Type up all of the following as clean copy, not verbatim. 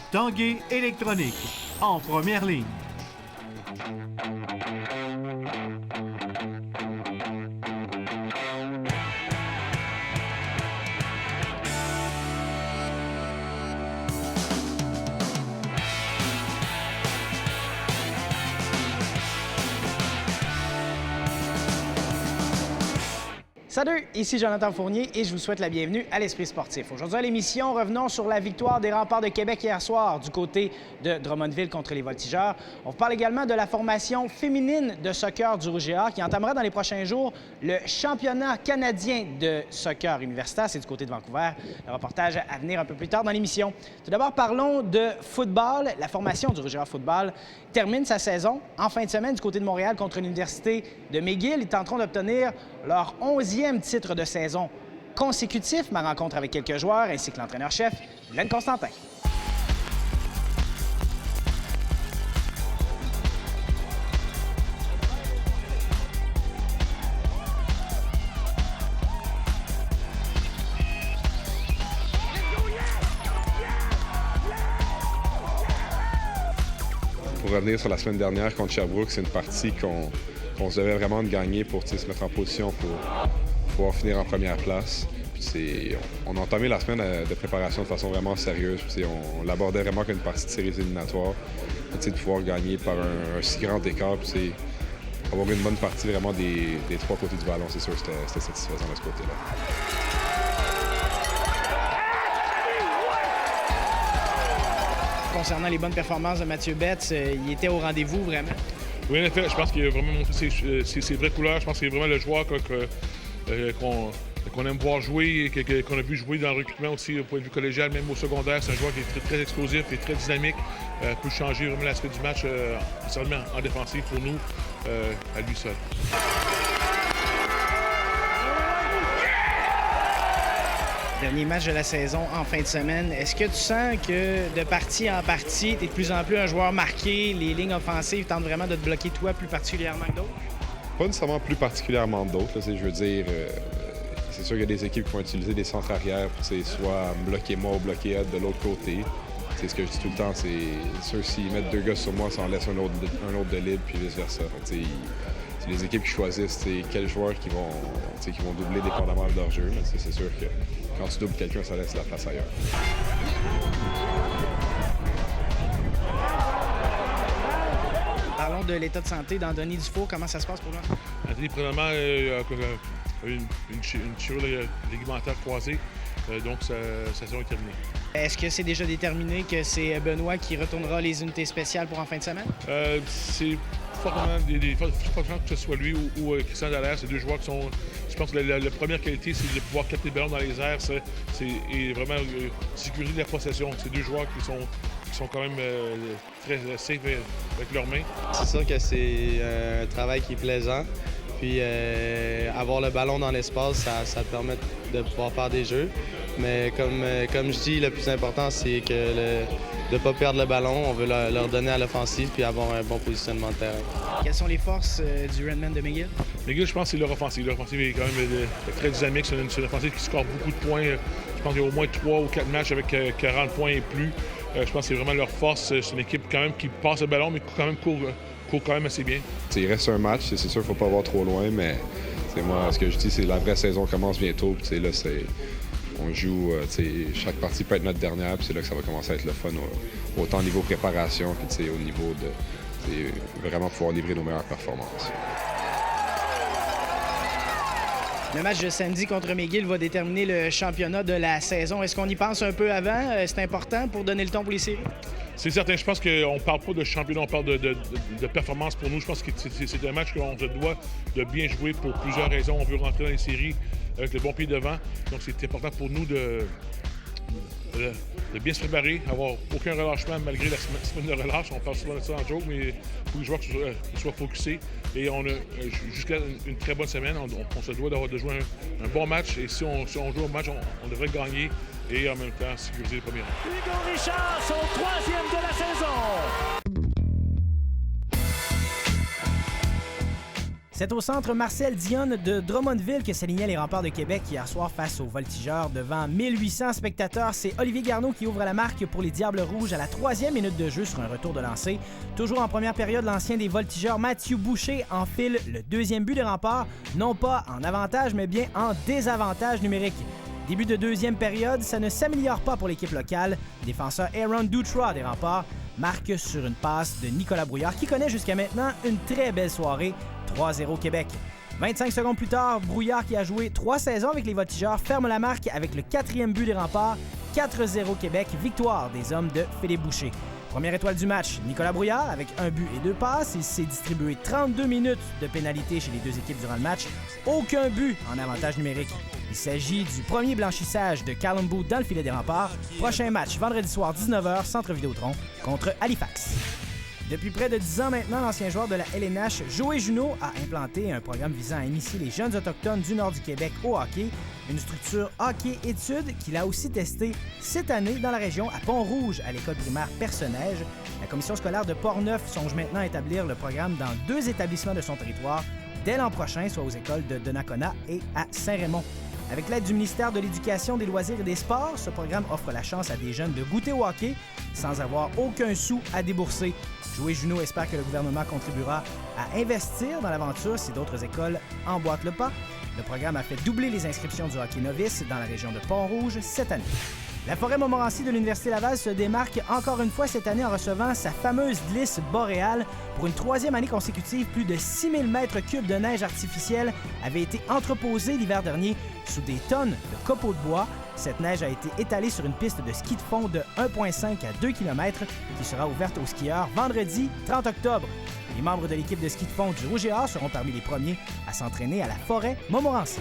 Tanguay Électronique, en première ligne. Salut, ici Jonathan Fournier et je vous souhaite la bienvenue à l'Esprit sportif. Aujourd'hui à l'émission, revenons sur la victoire des Remparts de Québec hier soir du côté de Drummondville contre les Voltigeurs. On vous parle également de la formation féminine de soccer du Rouge et Or qui entamera dans les prochains jours le championnat canadien de soccer universitaire. C'est du côté de Vancouver. Le reportage à venir un peu plus tard dans l'émission. Tout d'abord, parlons de football. La formation du Rouge et Or Football termine sa saison en fin de semaine du côté de Montréal contre l'Université de McGill. Ils tenteront d'obtenir leur 11e titre de saison consécutif. Ma rencontre avec quelques joueurs ainsi que l'entraîneur-chef, Glenn Constantin. Pour revenir sur la semaine dernière contre Sherbrooke, c'est une partie qu'on se devait vraiment de gagner pour se mettre en position pour pouvoir finir en première place. Puis on a entamé la semaine de préparation de façon vraiment sérieuse. Puis on l'abordait vraiment comme une partie de séries éliminatoires. De pouvoir gagner par un si grand écart. Puis avoir une bonne partie vraiment des trois côtés du ballon, c'est sûr, c'était satisfaisant de ce côté-là. Concernant les bonnes performances de Mathieu Betts, il était au rendez-vous vraiment? Oui, en effet, je pense qu'il a vraiment montré ses vraies couleurs. Je pense qu'il est vraiment le joueur qu'on aime voir jouer et qu'on a vu jouer dans le recrutement aussi au point de vue collégial, même au secondaire. C'est un joueur qui est très explosif et très dynamique. Peut changer vraiment l'aspect du match, seulement en défensive pour nous, à lui seul. Dernier match de la saison en fin de semaine. Est-ce que tu sens que de partie en partie, tu es de plus en plus un joueur marqué, les lignes offensives tentent vraiment de te bloquer toi plus particulièrement que d'autres? Pas nécessairement plus particulièrement d'autres. Je veux dire, c'est sûr qu'il y a des équipes qui vont utiliser des centres arrière pour soit bloquer moi ou bloquer Ed de l'autre côté. C'est ce que je dis tout le temps, c'est sûr s'ils mettent deux gars sur moi, ça en laisse un autre de libre, puis vice-versa. C'est les équipes qui choisissent quels joueurs qui vont doubler dépendamment de leur jeu. C'est sûr que quand tu doubles quelqu'un, ça laisse la place ailleurs. Parlons de l'état de santé d'Anthony Dufour. Comment ça se passe pour lui? Anthony, premièrement, une chirurgie ligamentaire croisée, donc sa saison est terminée. Est-ce que c'est déjà déterminé que c'est Benoît qui retournera les unités spéciales pour en fin de semaine? C'est fortement que ce soit lui ou Christian Dallaire. C'est deux joueurs qui sont... Je pense que la première qualité, c'est de pouvoir capter le ballon dans les airs et vraiment sécuriser la possession. C'est deux joueurs qui sont quand même très safe avec leurs mains. C'est sûr que c'est un travail qui est plaisant. Puis avoir le ballon dans l'espace, ça te permet de pouvoir faire des jeux. Mais comme je dis, le plus important, c'est de ne pas perdre le ballon. On veut leur donner à l'offensive puis avoir un bon positionnement de terrain. Quelles sont les forces du Redman de McGill? McGill, je pense que c'est leur offensive. Leur offensive est quand même très dynamique. C'est une offensive qui score beaucoup de points. Je pense qu'il y a au moins 3 ou 4 matchs avec 40 points et plus. Je pense que c'est vraiment leur force. C'est une équipe quand même qui passe le ballon, mais qui quand même court quand même assez bien. Il reste un match, c'est sûr qu'il ne faut pas avoir trop loin, mais moi, ce que je dis, c'est que la vraie saison commence bientôt. Là, on joue, chaque partie peut être notre dernière, puis c'est là que ça va commencer à être le fun, autant au niveau préparation, puis au niveau de vraiment pouvoir livrer nos meilleures performances. Le match de samedi contre McGill va déterminer le championnat de la saison. Est-ce qu'on y pense un peu avant? C'est important pour donner le ton pour les séries? C'est certain. Je pense qu'on ne parle pas de championnat, on parle de performance pour nous. Je pense que c'est un match qu'on se doit de bien jouer pour plusieurs raisons. On veut rentrer dans les séries avec le bon pied devant. Donc, c'est important pour nous de bien se préparer, avoir aucun relâchement malgré la semaine de relâche. On parle souvent de ça en joke, mais il faut que les joueurs soient focusés. Et on a jusqu'à une très bonne semaine. On se doit de jouer un bon match. Et si on joue un match, on devrait gagner et en même temps sécuriser les premiers rangs. Hugo Richard, son 3e de la saison. C'est au centre Marcel Dionne de Drummondville que s'alignaient les Remparts de Québec hier soir face aux Voltigeurs devant 1800 spectateurs. C'est Olivier Garneau qui ouvre la marque pour les Diables Rouges à la 3e minute de jeu sur un retour de lancer. Toujours en première période, l'ancien des Voltigeurs, Mathieu Boucher, enfile le 2e but des Remparts, non pas en avantage, mais bien en désavantage numérique. Début de 2e période, ça ne s'améliore pas pour l'équipe locale. Défenseur Aaron Dutra des Remparts marque sur une passe de Nicolas Brouillard qui connaît jusqu'à maintenant une très belle soirée. 3-0 Québec. 25 secondes plus tard, Brouillard, qui a joué 3 saisons avec les Voltigeurs, ferme la marque avec le 4e but des Remparts. 4-0 Québec, victoire des hommes de Philippe Boucher. Première étoile du match, Nicolas Brouillard avec 1 but et 2 passes. Il s'est distribué 32 minutes de pénalité chez les deux équipes durant le match. Aucun but en avantage numérique. Il s'agit du premier blanchissage de Callum Booth dans le filet des Remparts. Prochain match, vendredi soir, 19h, Centre Vidéotron, contre Halifax. Depuis près de 10 ans maintenant, l'ancien joueur de la LNH, Joey Junot, a implanté un programme visant à initier les jeunes autochtones du nord du Québec au hockey. Une structure hockey-études qu'il a aussi testée cette année dans la région à Pont-Rouge, à l'école primaire Personnage. La commission scolaire de Portneuf songe maintenant à établir le programme dans 2 établissements de son territoire dès l'an prochain, soit aux écoles de Donnacona et à Saint-Raymond. Avec l'aide du ministère de l'Éducation, des Loisirs et des Sports, ce programme offre la chance à des jeunes de goûter au hockey sans avoir aucun sou à débourser. Joey Junot espère que le gouvernement contribuera à investir dans l'aventure si d'autres écoles emboîtent le pas. Le programme a fait doubler les inscriptions du hockey novice dans la région de Pont-Rouge cette année. La forêt Montmorency de l'Université Laval se démarque encore une fois cette année en recevant sa fameuse glisse boréale. Pour une 3e année consécutive, plus de 6000 mètres cubes de neige artificielle avaient été entreposés l'hiver dernier sous des tonnes de copeaux de bois. Cette neige a été étalée sur une piste de ski de fond de 1,5 à 2 km qui sera ouverte aux skieurs vendredi 30 octobre. Les membres de l'équipe de ski de fond du Rouge et Or seront parmi les premiers à s'entraîner à la forêt Montmorency.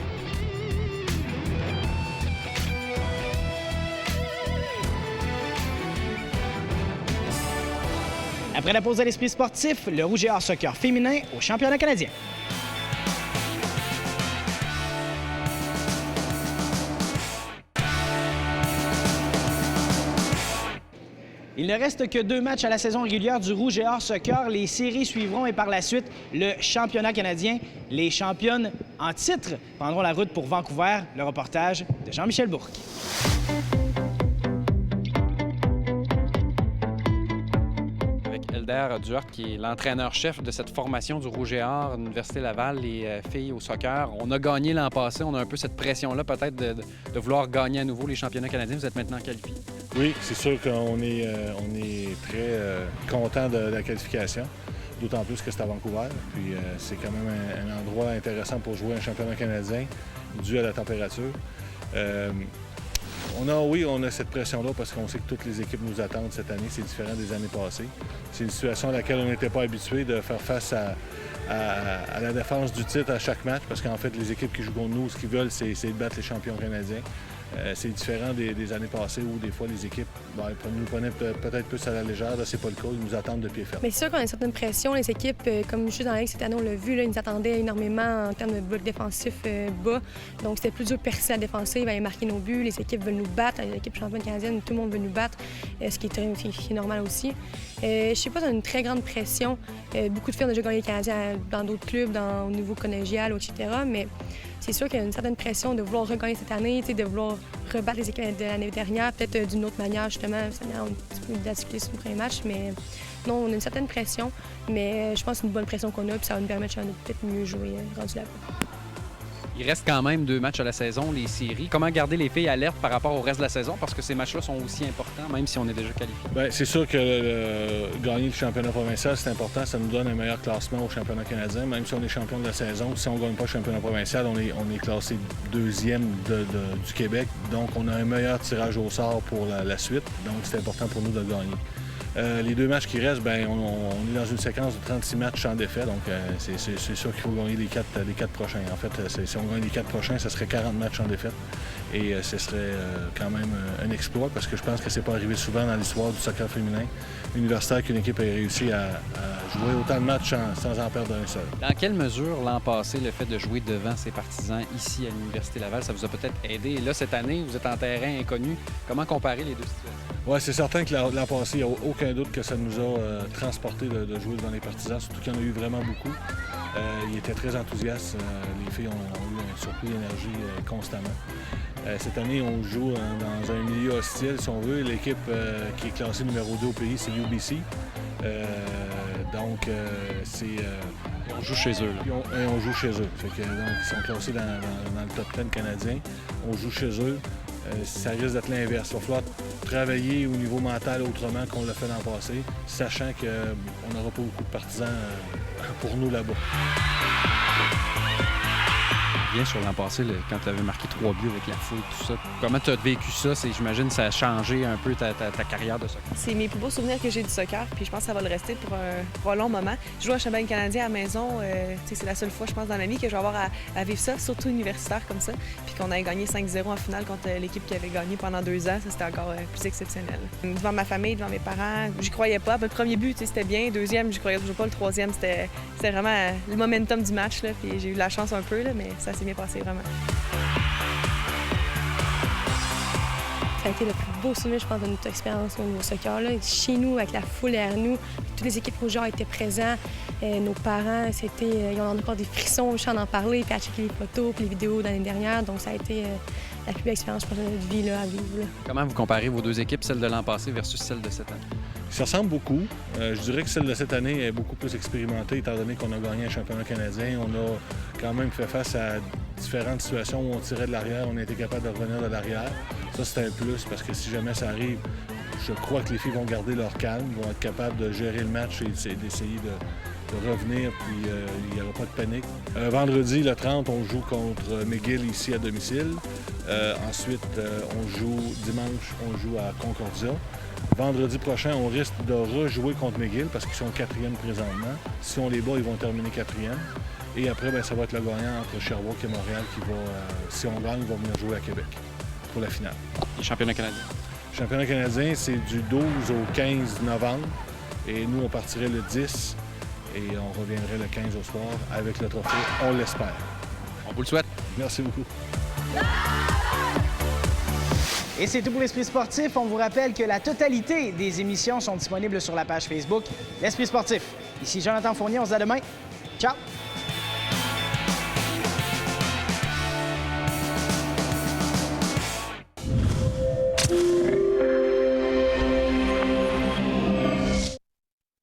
Après la pause à l'esprit sportif, le Rouge et Or soccer féminin au championnat canadien. Il ne reste que 2 matchs à la saison régulière du Rouge et Or soccer. Les séries suivront et par la suite, le championnat canadien. Les championnes en titre prendront la route pour Vancouver. Le reportage de Jean-Michel Bourque. Duarte, qui est l'entraîneur-chef de cette formation du Rouge et Or, l'Université Laval, les filles au soccer. On a gagné l'an passé, on a un peu cette pression-là peut-être de vouloir gagner à nouveau les championnats canadiens. Vous êtes maintenant qualifiés. Oui, c'est sûr qu'on est, très content de la qualification, d'autant plus que c'est à Vancouver. Puis c'est quand même un endroit intéressant pour jouer un championnat canadien dû à la température. On a cette pression-là parce qu'on sait que toutes les équipes nous attendent cette année. C'est différent des années passées. C'est une situation à laquelle on n'était pas habitué de faire face à la défense du titre à chaque match parce qu'en fait, les équipes qui jouent contre nous, ce qu'ils veulent, c'est de battre les champions canadiens. C'est différent des années passées où des fois les équipes nous prenaient peut-être plus à la légère. Là, c'est pas le cas. Ils nous attendent de pied ferme. Mais c'est sûr qu'on a une certaine pression. Les équipes, comme juste dans la Ligue cette année, on l'a vu, là, ils nous attendaient énormément en termes de bloc défensif bas. Donc c'était plus dur de percer la défensive, aller marquer nos buts. Les équipes veulent nous battre. L'équipe championne canadienne, tout le monde veut nous battre, ce qui est normal aussi. Je sais pas, on a une très grande pression. Beaucoup de filles ont déjà gagné les Canadiens dans d'autres clubs, au niveau collégial, etc. Mais c'est sûr qu'il y a une certaine pression de vouloir regagner cette année, de vouloir rebattre les équipes de l'année dernière, peut-être d'une autre manière, justement. Ça a un petit peu de difficulté sur le premier match, mais non, on a une certaine pression. Mais je pense que c'est une bonne pression qu'on a, puis ça va nous permettre de peut-être mieux jouer rendu là-bas. Il reste quand même 2 matchs à la saison, les séries. Comment garder les filles alertes par rapport au reste de la saison? Parce que ces matchs-là sont aussi importants, même si on est déjà qualifié. Bien, c'est sûr que gagner le championnat provincial, c'est important. Ça nous donne un meilleur classement au championnat canadien. Même si on est champion de la saison, si on ne gagne pas le championnat provincial, on est classé 2e du Québec. Donc, on a un meilleur tirage au sort pour la suite. Donc, c'est important pour nous de gagner. Les 2 matchs qui restent, bien, on est dans une séquence de 36 matchs sans défaite, donc c'est sûr qu'il faut gagner les 4 prochains. En fait, si on gagne les 4 prochains, ce serait 40 matchs sans défaite. Et ce serait quand même un exploit parce que je pense que c'est pas arrivé souvent dans l'histoire du soccer féminin universitaire qu'une équipe ait réussi à jouer autant de matchs sans en perdre un seul. Dans quelle mesure, l'an passé, le fait de jouer devant ses partisans ici à l'Université Laval, ça vous a peut-être aidé? Et là, cette année, vous êtes en terrain inconnu. Comment comparer les deux situations? Oui, c'est certain que l'an passé, il n'y a aucun doute que ça nous a transporté de jouer dans les partisans, surtout qu'il y en a eu vraiment beaucoup. Ils étaient très enthousiastes. Les filles ont eu un surplus d'énergie constamment. Cette année, on joue dans un milieu hostile, si on veut. L'équipe qui est classée numéro 2 au pays, c'est UBC. On joue chez eux. Et on joue chez eux. Fait que, donc, ils sont classés dans le top 10 canadien. On joue chez eux. Ça risque d'être l'inverse. Il va falloir travailler au niveau mental autrement qu'on l'a fait l'an passé, sachant qu'on n'aura pas beaucoup de partisans pour nous là-bas. Bien sur l'an passé, quand tu avais marqué 3 buts avec la foule, tout ça. Comment tu as vécu ça? J'imagine que ça a changé un peu ta carrière de soccer. C'est mes plus beaux souvenirs que j'ai du soccer, puis je pense que ça va le rester pour un long moment. Je joue à championnat canadien à la maison. C'est la seule fois, je pense, dans ma vie que je vais avoir à vivre ça, surtout universitaire comme ça. Puis qu'on ait gagné 5-0 en finale contre l'équipe qui avait gagné pendant 2 ans, ça c'était encore plus exceptionnel. Devant ma famille, devant mes parents, j'y croyais pas. Le premier but, c'était bien. Deuxième, j'y croyais toujours pas. Le troisième, c'était vraiment le momentum du match. Là, puis j'ai eu la chance un peu, là, mais ça s'est bien passé vraiment. Ça a été le plus beau souvenir, je pense, de notre expérience au niveau soccer. Là. Chez nous, avec la foule derrière nous, toutes les équipes rougeards étaient présents. Nos parents, ils ont encore des frissons, je en parler, puis à checker les photos, puis les vidéos d'année dernière. Donc ça a été la plus belle expérience, je pense, de notre vie là, à vivre. Là. Comment vous comparez vos deux équipes, celle de l'an passé versus celle de cette année? Ça ressemble beaucoup. Je dirais que celle de cette année est beaucoup plus expérimentée, étant donné qu'on a gagné un championnat canadien. On a quand même fait face à différentes situations où on tirait de l'arrière, on a été capable de revenir de l'arrière. Ça, c'est un plus, parce que si jamais ça arrive, je crois que les filles vont garder leur calme, vont être capables de gérer le match et d'essayer de revenir, puis il n'y aura pas de panique. Vendredi, le 30, on joue contre McGill ici à domicile. Ensuite, dimanche, on joue à Concordia. Vendredi prochain, on risque de rejouer contre McGill parce qu'ils sont 4e présentement. Si on les bat, ils vont terminer 4e. Et après, ça va être le gagnant entre Sherbrooke et Montréal qui va, si on gagne, va venir jouer à Québec pour la finale. Les championnats canadiens? Le championnat canadien, c'est du 12 au 15 novembre. Et nous, on partirait le 10 et on reviendrait le 15 au soir avec le trophée. On l'espère. On vous le souhaite. Merci beaucoup. Et c'est tout pour l'Esprit sportif. On vous rappelle que la totalité des émissions sont disponibles sur la page Facebook L'Esprit sportif. Ici Jonathan Fournier, on se dit à demain. Ciao!